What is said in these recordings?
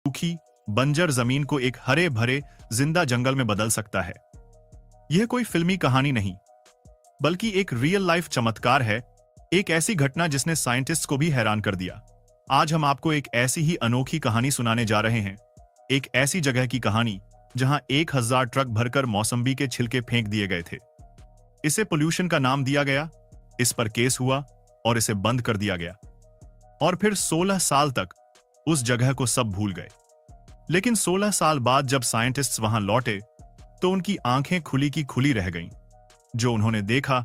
सूखी बंजर जमीन को एक हरे भरे जिंदा जंगल में बदल सकता है। यह कोई फिल्मी कहानी नहीं, बल्कि एक रियल लाइफ चमत्कार है, एक ऐसी घटना जिसने साइंटिस्ट्स को भी हैरान कर दिया। आज हम आपको एक ऐसी ही अनोखी कहानी सुनाने जा रहे हैं, एक ऐसी जगह की कहानी जहां 1000 ट्रक भरकर मौसम्बी के छिलके फेंक दिए गए थे। इसे पोल्यूशन का नाम दिया गया, इस पर केस हुआ और इसे बंद कर दिया गया। और फिर 16 साल तक उस जगह को सब भूल गए। लेकिन 16 साल बाद जब साइंटिस्ट्स वहां लौटे तो उनकी आंखें खुली की खुली रह गईं। जो उन्होंने देखा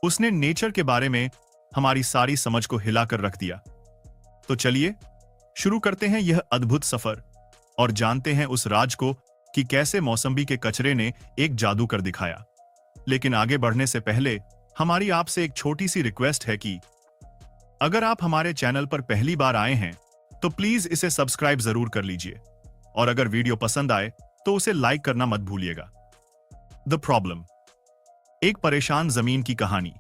उसने नेचर के बारे में हमारी सारी समझ को हिलाकर रख दिया। तो चलिए शुरू करते हैं यह अद्भुत सफर और जानते हैं उस राज को कि कैसे मौसम्बी के कचरे ने एक जादू कर दिखाया। लेकिन आगे बढ़ने से पहले हमारी आपसे एक छोटी सी रिक्वेस्ट है कि अगर आप हमारे चैनल पर पहली बार आए हैं तो प्लीज इसे सब्सक्राइब जरूर कर लीजिए, और अगर वीडियो पसंद आए तो उसे लाइक करना मत भूलिएगा। द प्रॉब्लम, एक परेशान जमीन की कहानी।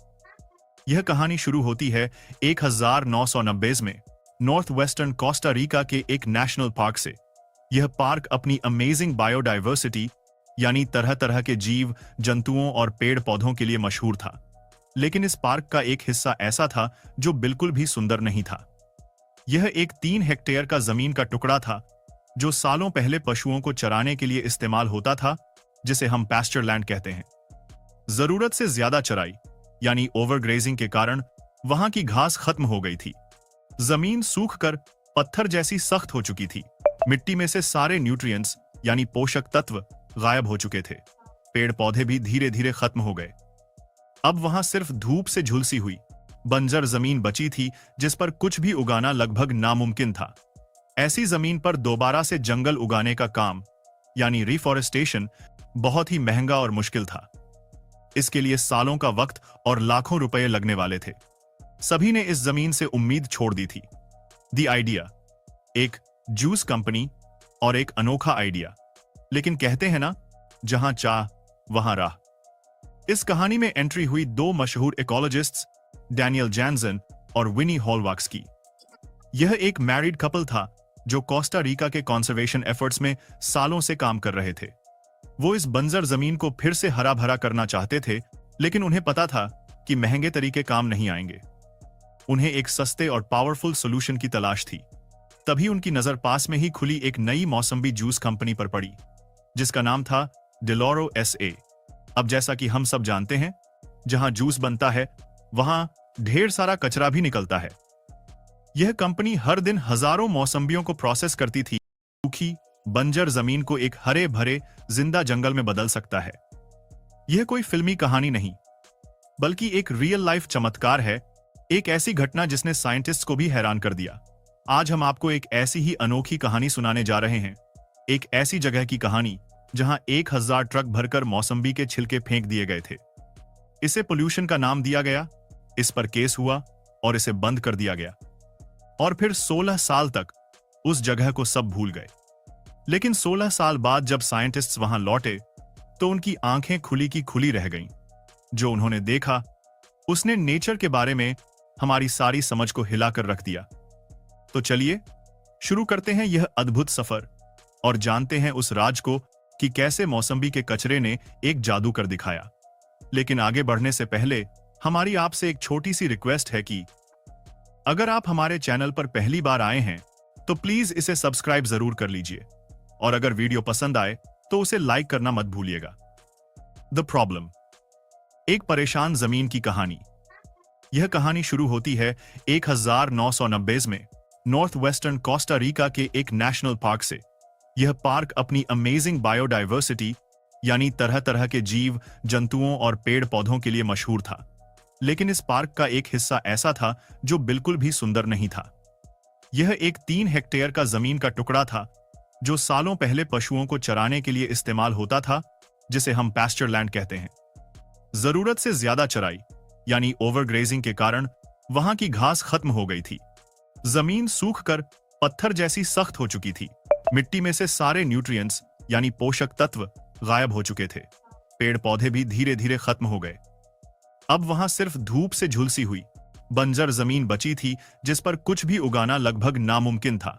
यह कहानी शुरू होती है 1990 में नॉर्थ वेस्टर्न कोस्टा रिका के एक नेशनल पार्क से। यह पार्क अपनी अमेजिंग बायोडाइवर्सिटी यानी तरह तरह के जीव जंतुओं और पेड़ पौधों के लिए मशहूर था। लेकिन इस पार्क का एक हिस्सा ऐसा था जो बिल्कुल भी सुंदर नहीं था। यह एक 3 हेक्टेयर का जमीन का टुकड़ा था जो सालों पहले पशुओं को चराने के लिए इस्तेमाल होता था, जिसे हम पैस्चर लैंड कहते हैं। जरूरत से ज्यादा चराई यानी ओवरग्रेजिंग के कारण वहां की घास खत्म हो गई थी। जमीन सूखकर पत्थर जैसी सख्त हो चुकी थी। मिट्टी में से सारे न्यूट्रिएंट्स यानी पोषक तत्व गायब हो चुके थे। पेड़ पौधे भी धीरे धीरे खत्म हो गए। अब वहां सिर्फ धूप से झुलसी हुई बंजर जमीन बची थी जिस पर कुछ भी उगाना लगभग नामुमकिन था। ऐसी जमीन पर दोबारा से जंगल उगाने का काम यानी रिफॉरेस्टेशन बहुत ही महंगा और मुश्किल था। इसके लिए सालों का वक्त और लाखों रुपए लगने वाले थे। सभी ने इस जमीन से उम्मीद छोड़ दी थी। द आइडिया, एक जूस कंपनी और एक अनोखा आइडिया। लेकिन कहते हैं ना, जहां चाह वहां राह। इस कहानी में एंट्री हुई 2 मशहूर इकोलॉजिस्ट्स, डैनियल जैनसन और विनी हॉलवाक्स की। यह एक मैरिड कपल था जो कोस्टा रिका के कंजर्वेशन एफर्ट्स में सालों से काम कर रहे थे। वो इस बंजर जमीन को फिर से हरा भरा करना चाहते थे, लेकिन उन्हें पता था कि महंगे तरीके काम नहीं आएंगे। उन्हें एक सस्ते और पावरफुल सॉल्यूशन की तलाश थी। तभी उनकी नजर पास में ही खुली एक नई मौसम्बी जूस कंपनी पर पड़ी, जिसका नाम था डेलोरो SA। अब जैसा कि हम सब जानते हैं, जहां जूस बनता है वहां ढेर सारा कचरा भी निकलता है। यह कंपनी हर दिन हजारों मौसम्बियों को प्रोसेस करती थी। सूखी बंजर जमीन को एक हरे भरे जिंदा जंगल में बदल सकता है। यह कोई फिल्मी कहानी नहीं, बल्कि एक रियल लाइफ चमत्कार है, एक ऐसी घटना जिसने साइंटिस्ट्स को भी हैरान कर दिया। आज हम आपको एक ऐसी ही अनोखी कहानी सुनाने जा रहे हैं, एक ऐसी जगह की कहानी जहां 1000 ट्रक भरकर मौसम्बी के छिलके फेंक दिए गए थे। इसे पोल्यूशन का नाम दिया गया, इस पर केस हुआ और इसे बंद कर दिया गया। और फिर 16 साल तक उस जगह को सब भूल गए। लेकिन 16 साल बाद जब साइंटिस्ट्स वहां लौटे तो उनकी आंखें खुली की खुली रह गईं। जो उन्होंने देखा उसने नेचर के बारे में हमारी सारी समझ को हिलाकर रख दिया। तो चलिए शुरू करते हैं यह अद्भुत सफर और जानते हैं उस राज को कि कैसे मौसम्बी के कचरे ने एक जादू कर दिखाया। लेकिन आगे बढ़ने से पहले हमारी आपसे एक छोटी सी रिक्वेस्ट है कि अगर आप हमारे चैनल पर पहली बार आए हैं तो प्लीज इसे सब्सक्राइब जरूर कर लीजिए, और अगर वीडियो पसंद आए तो उसे लाइक करना मत भूलिएगा। द प्रॉब्लम, एक परेशान जमीन की कहानी। यह कहानी शुरू होती है 1990 में नॉर्थ वेस्टर्न कोस्टा रिका के एक नेशनल पार्क से। यह पार्क अपनी अमेजिंग बायोडाइवर्सिटी यानी तरह तरह के जीव जंतुओं और पेड़ पौधों के लिए मशहूर था। लेकिन इस पार्क का एक हिस्सा ऐसा था जो बिल्कुल भी सुंदर नहीं था। यह एक 3 हेक्टेयर का जमीन का टुकड़ा था जो सालों पहले पशुओं को चराने के लिए इस्तेमाल होता था, जिसे हम पैस्चर लैंड कहते हैं। जरूरत से ज्यादा चराई यानी ओवरग्रेजिंग के कारण वहां की घास खत्म हो गई थी। जमीन सूखकर पत्थर जैसी सख्त हो चुकी थी। मिट्टी में से सारे न्यूट्रिएंट्स यानी पोषक तत्व गायब हो चुके थे। पेड़ पौधे भी धीरे धीरे खत्म हो गए। अब वहां सिर्फ धूप से झुलसी हुई बंजर जमीन बची थी जिस पर कुछ भी उगाना लगभग नामुमकिन था।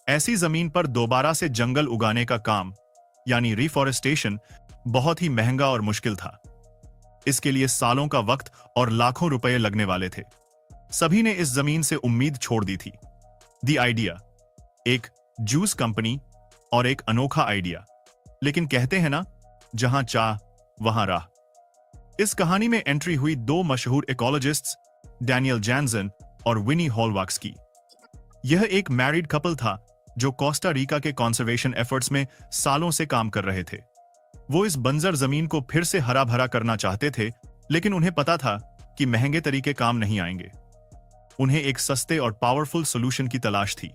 ऐसी जमीन पर दोबारा से जंगल उगाने का काम, यानी रिफॉरेस्टेशन, बहुत ही महंगा और मुश्किल था। इसके लिए सालों का वक्त और लाखों रुपए लगने वाले थे। सभी ने इस जमीन से उम्मीद छोड़ दी थी। द आइडिया, एक जूस कंपनी और एक अनोखा आइडिया, लेकिन कहते हैं ना, जहां चाह वहां राह। इस कहानी में एंट्री हुई दो मशहूर इकोलॉजिस्ट्स, डैनियल जैनसन और विनी हॉलवाक्स की। यह एक मैरिड कपल था जो कोस्टा रिका के कंजर्वेशन एफर्ट्स में सालों से काम कर रहे थे। वो इस बंजर जमीन को फिर से हरा भरा करना चाहते थे, लेकिन उन्हें पता था कि महंगे तरीके काम नहीं आएंगे। उन्हें एक सस्ते और पावरफुल सॉल्यूशन की तलाश थी।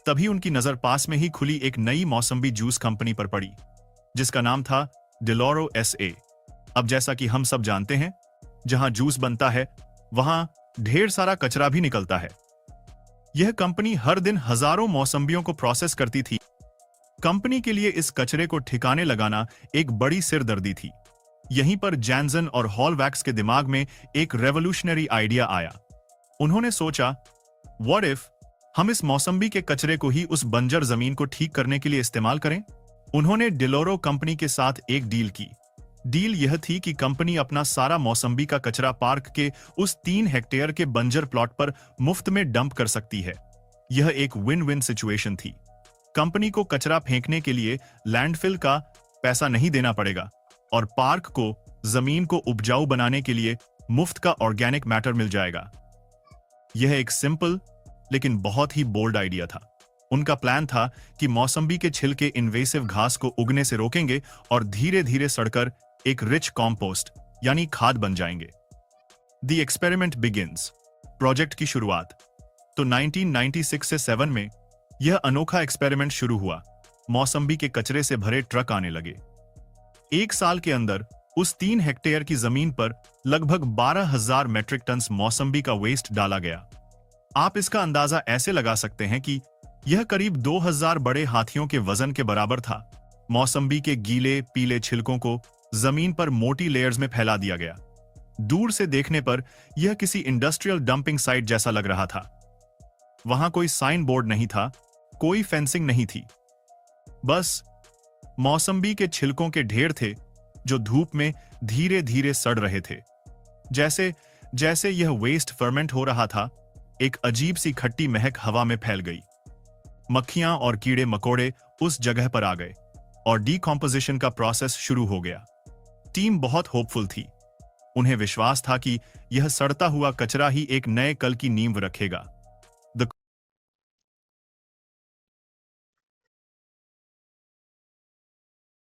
तभी उनकी नजर पास में ही खुली एक नई मौसम्बी जूस कंपनी पर पड़ी, जिसका नाम था डिलोरो SA। अब जैसा कि हम सब जानते हैं, जहां जूस बनता है वहां ढेर सारा कचरा भी निकलता है। यह कंपनी हर दिन हजारों मौसम्बियों को प्रोसेस करती थी। कंपनी के लिए इस कचरे को ठिकाने लगाना एक बड़ी सिरदर्दी थी। यहीं पर जैनसन और हॉलवैक्स के दिमाग में एक रेवोल्यूशनरी आइडिया आया। उन्होंने सोचा, व्हाट इफ हम इस मौसम्बी के कचरे को ही उस बंजर जमीन को ठीक करने के लिए इस्तेमाल करें। उन्होंने डिलोरो कंपनी के साथ एक डील की। डील यह थी कि कंपनी अपना सारा मौसम्बी का कचरा पार्क के उस 3 हेक्टेयर के बंजर प्लॉट पर मुफ्त में डंप कर सकती है। यह एक विन विन सिचुएशन थी। कंपनी को कचरा फेंकने के लिए लैंडफिल का पैसा नहीं देना पड़ेगा और पार्क को जमीन को उपजाऊ बनाने के लिए मुफ्त का ऑर्गेनिक मैटर मिल जाएगा। यह एक सिंपल लेकिन बहुत ही बोल्ड आइडिया था। उनका प्लान था कि मौसम्बी के छिलके इन्वेसिव घास को उगने से रोकेंगे और धीरे धीरे सड़कर एक रिच कॉम्पोस्ट यानी खाद बन जाएंगे। द एक्सपेरिमेंट बिगिंस, प्रोजेक्ट की शुरुआत। तो 1996 से 7 में यह अनोखा एक्सपेरिमेंट शुरू हुआ। मौसम्बी के कचरे से भरे ट्रक आने लगे। एक साल के अंदर उस 3 हेक्टेयर की जमीन पर लगभग 12,000 मेट्रिक टन मौसम्बी का वेस्ट डाला गया। आप इसका अंदाजा ऐसे लगा सकते हैं कि यह करीब 2,000 बड़े हाथियों के वजन के बराबर था। मौसम्बी के गीले पीले छिलकों को जमीन पर मोटी लेयर्स में फैला दिया गया। दूर से देखने पर यह किसी इंडस्ट्रियल डंपिंग साइट जैसा लग रहा था। वहां कोई साइन बोर्ड नहीं था, कोई फेंसिंग नहीं थी, बस मौसम्बी के छिलकों के ढेर थे जो धूप में धीरे धीरे सड़ रहे थे। जैसे जैसे यह वेस्ट फर्मेंट हो रहा था, एक अजीब सी खट्टी महक हवा में फैल गई। मक्खियां और कीड़े मकोड़े उस जगह पर आ गए और डीकॉम्पोजिशन का प्रोसेस शुरू हो गया। टीम बहुत होपफुल थी। उन्हें विश्वास था कि यह सड़ता हुआ कचरा ही एक नए कल की नींव रखेगा।